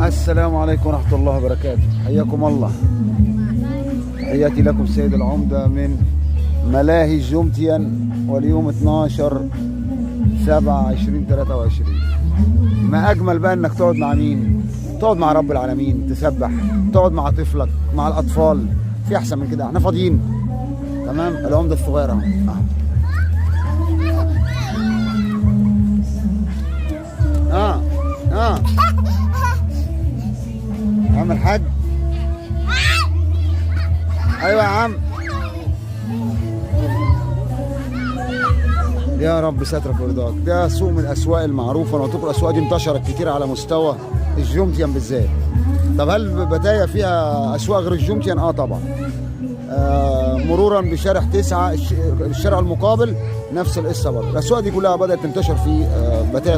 السلام عليكم ورحمة الله وبركاته. حياكم الله. تحياتي لكم سيد العمدة من ملاهي الجومتين، واليوم 12/7/2023. ما أجمل بقى إنك تقعد مع مين؟ تقعد مع رب العالمين، تسبح، تقعد مع طفلك، مع الأطفال. في أحسن من كده؟ احنا فاضيين. تمام؟ العمدة الصغير أهو. عم الحاج. ايوه يا عم. يا رب سترك ورضاك. ده سوق من الاسواق المعروفه، انا قلت لكم الاسواق دي انتشرت كتير على مستوى الجومتين بالذات. طب هل بتايا فيها اسواق غير الجومتين؟ طبعا. مرورا بشارع 9 الشارع المقابل نفس القصه برضه. الاسواق دي كلها بدات تنتشر في بتايا